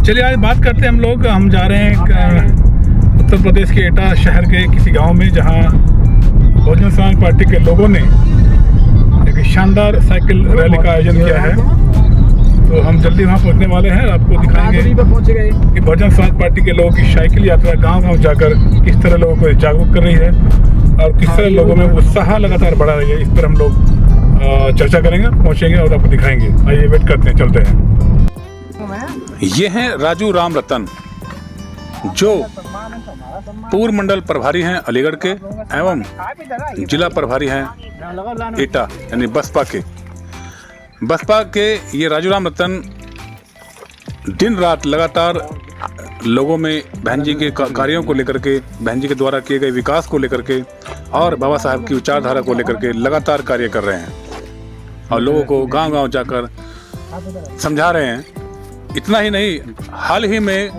चलिए आज बात करते हैं हम जा रहे हैं उत्तर प्रदेश के एटा शहर के किसी गांव में, जहां बहुजन समाज पार्टी के लोगों ने एक शानदार साइकिल रैली का आयोजन किया है। तो हम जल्दी वहां पहुंचने वाले हैं, आपको दिखाएंगे कि बहुजन समाज पार्टी के लोगों की साइकिल यात्रा गांव-गांव जाकर किस तरह लोगों को जागरूक कर रही है और किस तरह लोगों में उत्साह लगातार बढ़ा रही है। इस पर हम लोग चर्चा करेंगे, पहुंचेंगे और आपको दिखाएंगे। आइए वेट करते हैं, चलते हैं। ये हैं राजू राम रतन, जो पूर्व मंडल प्रभारी हैं अलीगढ़ के एवं जिला प्रभारी हैं एटा यानी बसपा के ये राजू राम रतन दिन रात लगातार लोगों में बहन जी के कार्यों को लेकर के, बहन जी के द्वारा किए गए विकास को लेकर के और बाबा साहब की विचारधारा को लेकर के लगातार कार्य कर रहे हैं और लोगों को गांव-गांव जाकर समझा रहे हैं। इतना ही नहीं, हाल ही में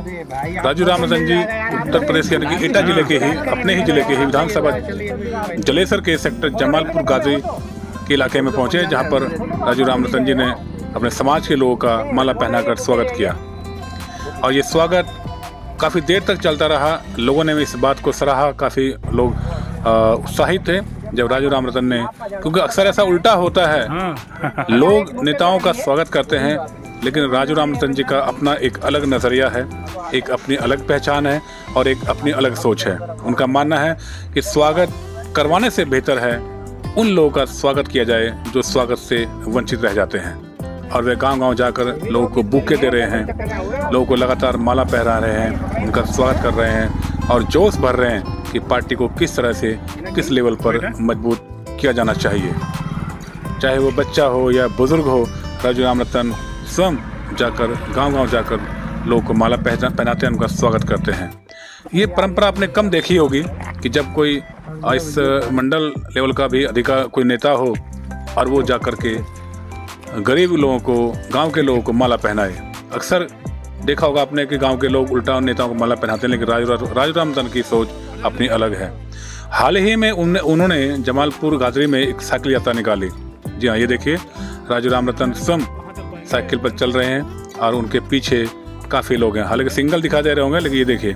राजू राम रतन जी उत्तर प्रदेश के यानी कि एटा जिले के ही, अपने ही जिले के ही विधानसभा जलेसर के सेक्टर जमालपुर गाजी के इलाके में पहुंचे, जहां पर राजू राम रतन जी ने अपने समाज के लोगों का माला पहनाकर स्वागत किया और ये स्वागत काफ़ी देर तक चलता रहा। लोगों ने इस बात को सराहा, काफ़ी लोग उत्साहित थे जब राजू राम रतन ने, क्योंकि अक्सर ऐसा उल्टा होता है, लोग नेताओं का स्वागत करते हैं लेकिन राजू राम रतन जी का अपना एक अलग नज़रिया है, एक अपनी अलग पहचान है और एक अपनी अलग सोच है। उनका मानना है कि स्वागत करवाने से बेहतर है उन लोगों का स्वागत किया जाए जो स्वागत से वंचित रह जाते हैं, और वे गांव-गांव जाकर लोगों को बुके दे रहे हैं, लोगों को लगातार माला पहना रहे हैं, उनका स्वागत कर रहे हैं और जोश भर रहे हैं कि पार्टी को किस तरह से, किस लेवल पर मजबूत किया जाना चाहिए। चाहे वो बच्चा हो या बुजुर्ग हो, राजू राम रतन स्वयं जाकर गांव-गांव जाकर लोगों को माला पहनाते हैं, उनका स्वागत करते हैं। ये परंपरा आपने कम देखी होगी कि जब कोई इस मंडल लेवल का भी अधिकार कोई नेता हो और वो जाकर के गरीब लोगों को, गांव के लोगों को माला पहनाए। अक्सर देखा होगा आपने कि गांव के लोग उल्टा नेताओं को माला पहनाते हैं, लेकिन राजू राम रतन की सोच अपनी अलग है। हाल ही में उन्होंने जमालपुर गाजरी में एक साइकिल यात्रा निकाली। जी हाँ, ये देखिए राजू राम रतन स्वयं साइकिल पर चल रहे हैं और उनके पीछे काफ़ी लोग हैं। हालांकि सिंगल दिखा दे रहे होंगे, लेकिन ये देखिए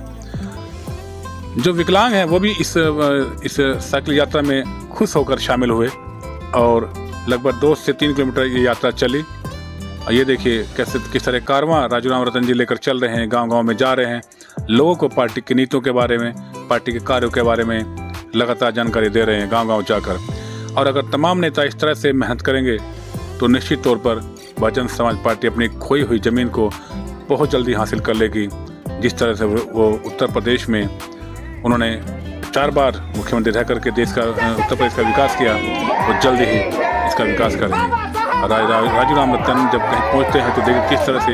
जो विकलांग हैं वो भी इस साइकिल यात्रा में खुश होकर शामिल हुए और लगभग 2 से 3 किलोमीटर ये यात्रा चली। और ये देखिए कैसे किस तरह कारवां राजू राम रतन जी लेकर चल रहे हैं, गांव-गांव में जा रहे हैं, लोगों को पार्टी की नीतियों के बारे में, पार्टी के कार्यों के बारे में लगातार जानकारी दे रहे हैं गांव-गांव जाकर। और अगर तमाम नेता इस तरह से मेहनत करेंगे तो निश्चित तौर पर बहुजन समाज पार्टी अपनी खोई हुई ज़मीन को बहुत जल्दी हासिल कर लेगी। जिस तरह से वो उत्तर प्रदेश में उन्होंने 4 बार मुख्यमंत्री रह करके देश का, उत्तर प्रदेश का विकास किया, वो जल्दी ही इसका विकास करेंगे। राजू राम रतन जब कहीं पहुंचते हैं तो देखिए किस तरह से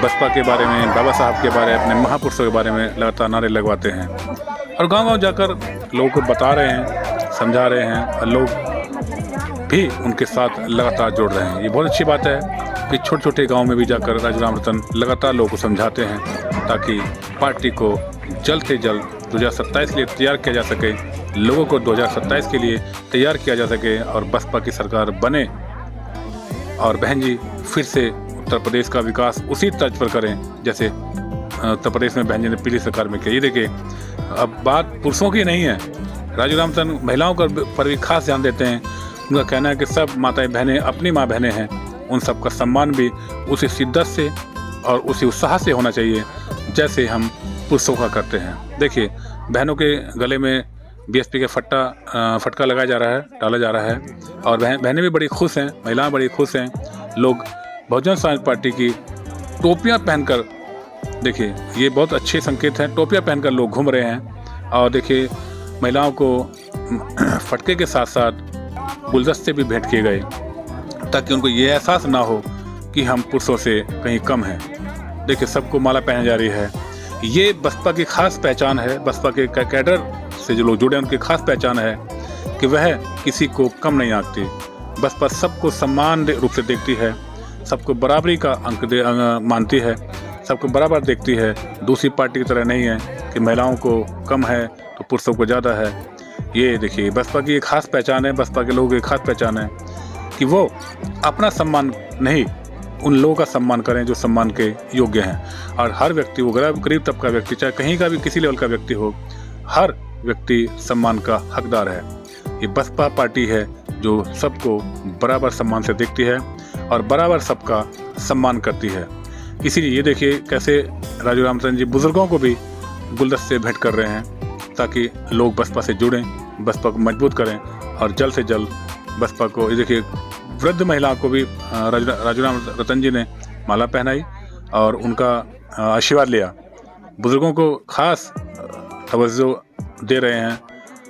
बसपा के बारे में, बाबा साहब के बारे में, अपने महापुरुषों के बारे में लगातार नारे लगवाते हैं और गांव-गांव जाकर लोगों को बता रहे हैं, समझा रहे हैं और लोग भी उनके साथ लगातार जुड़ रहे हैं। ये बहुत अच्छी बात है कि छोटे-छोटे गाँव में भी जाकर राजू राम रतन लगातार लोगों को समझाते हैं ताकि पार्टी को जल्द से जल्द 2027 के लिए तैयार किया जा सके, लोगों को 2027 के लिए तैयार किया जा सके और बसपा की सरकार बने और बहन जी फिर से उत्तर प्रदेश का विकास उसी तर्ज पर करें जैसे उत्तर प्रदेश में बहन जी ने पिछली सरकार में किया। ये देखिए, अब बात पुरुषों की नहीं है, राजू राम रतन महिलाओं पर भी खास ध्यान देते हैं। उनका कहना है कि सब माताएं बहनें अपनी माँ बहनें हैं, उन सब का सम्मान भी उसी शिद्दत से और उसी उत्साह से होना चाहिए जैसे हम पुरुषों का करते हैं। देखिए बहनों के गले में बीएसपी के फटका लगाया जा रहा है, डाला जा रहा है और बहनें भी बड़ी खुश हैं, महिलाएं बड़ी खुश हैं। लोग बहुजन समाज पार्टी की टोपियां पहनकर, देखिए ये बहुत अच्छे संकेत हैं, टोपियां पहनकर लोग घूम रहे हैं और देखिए महिलाओं को फटके के साथ साथ गुलदस्ते भी भेंट किए गए ताकि उनको ये एहसास ना हो कि हम पुरुषों से कहीं कम हैं। देखिए सबको माला पहनाई जा रही है। ये बसपा की खास पहचान है, बसपा के कैडर से जो लोग जुड़े हैं उनकी खास पहचान है कि वह किसी को कम नहीं आती। बसपा सबको समान रूप से देखती है, सबको बराबरी का अंक मानती है, सबको बराबर देखती है। दूसरी पार्टी की तरह नहीं है कि महिलाओं को कम है तो पुरुषों को ज़्यादा है। ये देखिए बसपा की एक खास पहचान है, बसपा के लोगों की खास पहचान है कि वो अपना सम्मान नहीं उन लोगों का सम्मान करें जो सम्मान के योग्य हैं। और हर व्यक्ति, वो गरीब तबका व्यक्ति, चाहे कहीं का भी किसी लेवल का व्यक्ति हो, हर व्यक्ति सम्मान का हकदार है। ये बसपा पार्टी है जो सबको बराबर सम्मान से देखती है और बराबर सबका सम्मान करती है। इसीलिए ये देखिए कैसे राजू रामचंद्र जी बुजुर्गों को भी गुलदस्ते भेंट कर रहे हैं ताकि लोग बसपा से जुड़ें, बसपा को मजबूत करें और जल्द से जल्द बसपा को। ये देखिए वृद्ध महिलाओं को भी राजू रामचंद्र जी ने माला पहनाई और उनका आशीर्वाद लिया। बुजुर्गों को खास तवज्जो दे रहे हैं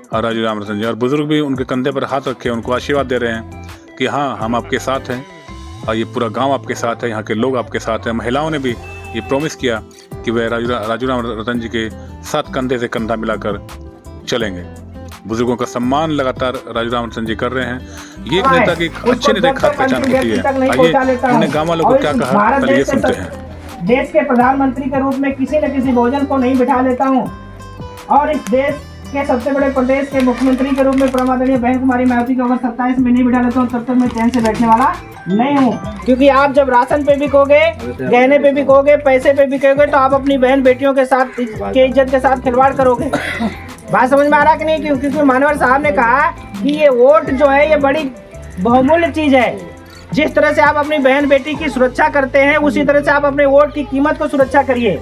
और राजू रामचंद्र जी, और बुजुर्ग भी उनके कंधे पर हाथ रखे उनको आशीर्वाद दे रहे हैं कि हाँ, हम आपके साथ हैं और ये पूरा गांव आपके साथ है, यहाँ के लोग आपके साथ हैं। महिलाओं ने भी ये प्रॉमिस किया कि वह राजू रामचंद्र जी के साथ कंधे से कंधा मिलाकर चलेंगे। बुजुर्गों का सम्मान लगातार राजू रामचंद्र जी कर रहे हैं। ये एक नेता की अच्छे नेता की खास पहचान होती है। आइए उन्हें गाँव वालों को क्या कहा, चलिए सुनते हैं। देश के प्रधानमंत्री के रूप में किसी न किसी भोजन को नहीं बिठा लेता हूँ और इस देश के सबसे बड़े प्रदेश के मुख्यमंत्री के रूप में परमादरणीय बहन कुमारी मायावती को अगर 27 में नहीं बिठा लेता हूँ तब तक मैं चैन से बैठने वाला नहीं हूँ। क्योंकि आप जब राशन पे भी कहोगे, गहने पे भी कहोगे, पैसे पे भी कहोगे तो आप अपनी बहन बेटियों के साथ के इज्जत के साथ खिलवाड़ करोगे। बात समझ में आ रहा कि नहीं? क्योंकि मानवर साहब ने कहा कि ये वोट जो है ये बड़ी बहुमूल्य चीज है। जिस तरह से आप अपनी बहन बेटी की सुरक्षा करते हैं उसी तरह से आप अपने वोट की कीमत को सुरक्षा करिए।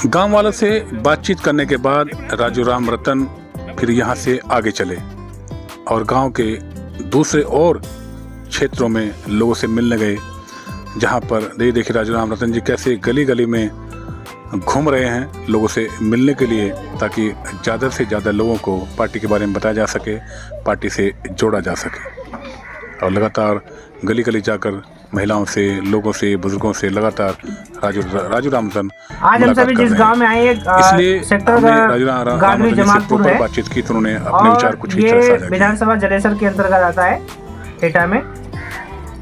गांव वालों से बातचीत करने के बाद राजू रामरतन फिर यहाँ से आगे चले और गांव के दूसरे और क्षेत्रों में लोगों से मिलने गए, जहां पर देखिए राजू रामरतन जी कैसे गली गली में घूम रहे हैं लोगों से मिलने के लिए, ताकि ज़्यादा से ज़्यादा लोगों को पार्टी के बारे में बताया जा सके, पार्टी से जोड़ा जा सके। और लगातार गली गली जाकर महिलाओं से, लोगों से, बुजुर्गों से लगातार राजू रामचंद्र आज हम सभी जिस गांव में आए, इसलिए सेक्टर गागरी जमालपुर है, बातचीत की तो उन्होंने अपने विचार कुछ ये विधानसभा जलेसर के अंतर्गत आता है एटा में।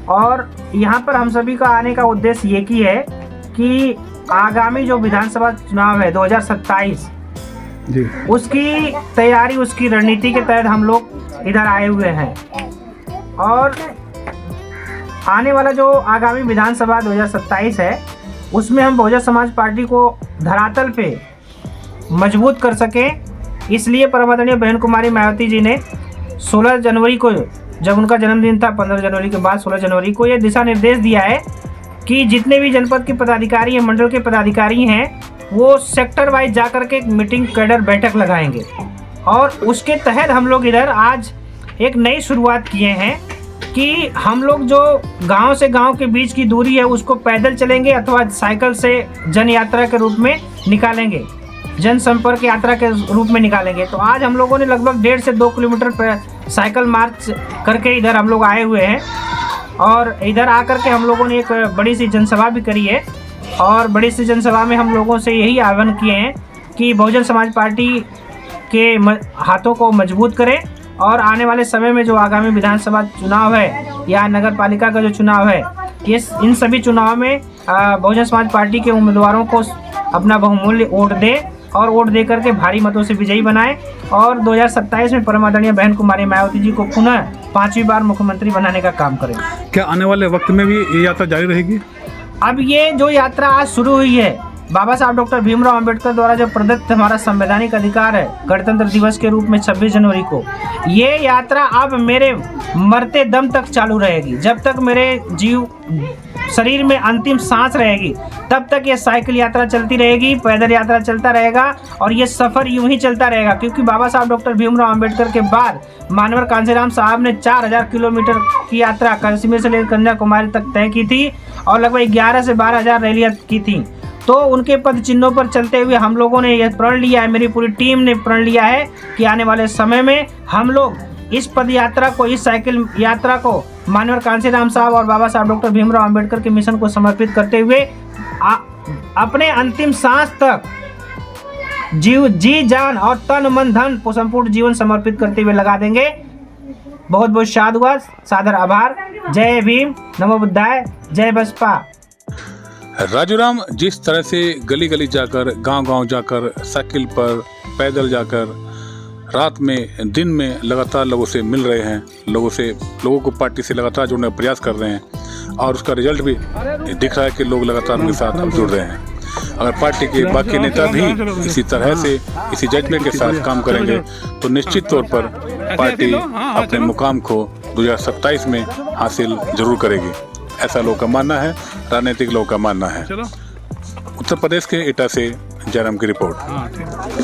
और यहाँ पर हम सभी का आने का उद्देश्य ये की है कि आगामी जो विधानसभा चुनाव है 2027 उसकी तैयारी, उसकी रणनीति के तहत हम लोग इधर आए हुए हैं। और आने वाला जो आगामी विधानसभा 2027 है उसमें हम बहुजन समाज पार्टी को धरातल पे मजबूत कर सकें, इसलिए परमादरणीय बहन कुमारी मायावती जी ने 16 जनवरी को, जब उनका जन्मदिन था 15 जनवरी के बाद 16 जनवरी को, ये दिशा निर्देश दिया है कि जितने भी जनपद के पदाधिकारी हैं, मंडल के पदाधिकारी हैं, वो सेक्टर वाइज जाकर के मीटिंग कैडर बैठक लगाएंगे। और उसके तहत हम लोग इधर आज एक नई शुरुआत किए हैं कि हम लोग जो गांव से गांव के बीच की दूरी है उसको पैदल चलेंगे अथवा साइकिल से जन यात्रा के रूप में निकालेंगे, जनसंपर्क यात्रा के रूप में निकालेंगे। तो आज हम लोगों ने लगभग 1.5 से 2 किलोमीटर साइकिल मार्च करके इधर हम लोग आए हुए हैं। और इधर आकर के हम लोगों ने एक बड़ी सी जनसभा भी करी है और बड़ी सी जनसभा में हम लोगों से यही आह्वान किए हैं कि बहुजन समाज पार्टी के हाथों को मजबूत करें और आने वाले समय में जो आगामी विधानसभा चुनाव है या नगर पालिका का जो चुनाव है, ये इन सभी चुनाव में बहुजन समाज पार्टी के उम्मीदवारों को अपना बहुमूल्य वोट दे और वोट दे करके भारी मतों से विजयी बनाए और 2027 में परमादरणीय बहन कुमारी मायावती जी को पुनः 5वीं बार मुख्यमंत्री बनाने का काम करें। क्या आने वाले वक्त में भी ये यात्रा जारी रहेगी? अब ये जो यात्रा आज शुरू हुई है, बाबा साहब डॉक्टर भीमराव अंबेडकर द्वारा जो प्रदत्त हमारा संवैधानिक अधिकार है गणतंत्र दिवस के रूप में 26 जनवरी को, ये यात्रा अब मेरे मरते दम तक चालू रहेगी। जब तक मेरे शरीर में अंतिम सांस रहेगी तब तक ये साइकिल यात्रा चलती रहेगी, पैदल यात्रा चलता रहेगा और ये सफ़र यूं ही चलता रहेगा। क्योंकि बाबा साहब डॉक्टर भीमराव अंबेडकर के बाद मानवर कांशीराम साहब ने 4000 किलोमीटर की यात्रा कश्मीर से लेकर कन्याकुमारी तक तय की थी और लगभग 11 से 12,000 रैलियाँ की थी। तो उनके पद चिन्हों पर चलते हुए हम लोगों ने यह प्रण लिया है, मेरी पूरी टीम ने प्रण लिया है कि आने वाले समय में हम लोग इस पद यात्रा को, इस साइकिल यात्रा को मानवर कांशीराम साहब और बाबा साहब डॉक्टर भीमराव अंबेडकर के मिशन को समर्पित करते हुए अपने अंतिम सांस तक जी जान और तन मन धन संपूर्ण जीवन समर्पित करते हुए लगा देंगे। बहुत बहुत साधुवाद, सादर आभार। जय भीम, नमो बुद्धाय, जय बसपा। राजूराम जिस तरह से गली गली जाकर, गांव-गांव जाकर, साइकिल पर पैदल जाकर, रात में दिन में लगातार लोगों से मिल रहे हैं, लोगों को पार्टी से लगातार जोड़ने का प्रयास कर रहे हैं और उसका रिजल्ट भी दिख रहा है कि लोग लगातार उनके साथ अब जुड़ रहे हैं। अगर पार्टी के बाकी नेता भी इसी तरह से इसी जज्बे के साथ काम करेंगे तो निश्चित तौर पर पार्टी अपने मुकाम को 2027 में हासिल जरूर करेगी, ऐसा लोगों का मानना है, राजनीतिक लोगों का मानना है। उत्तर प्रदेश के एटा से जयराम की रिपोर्ट।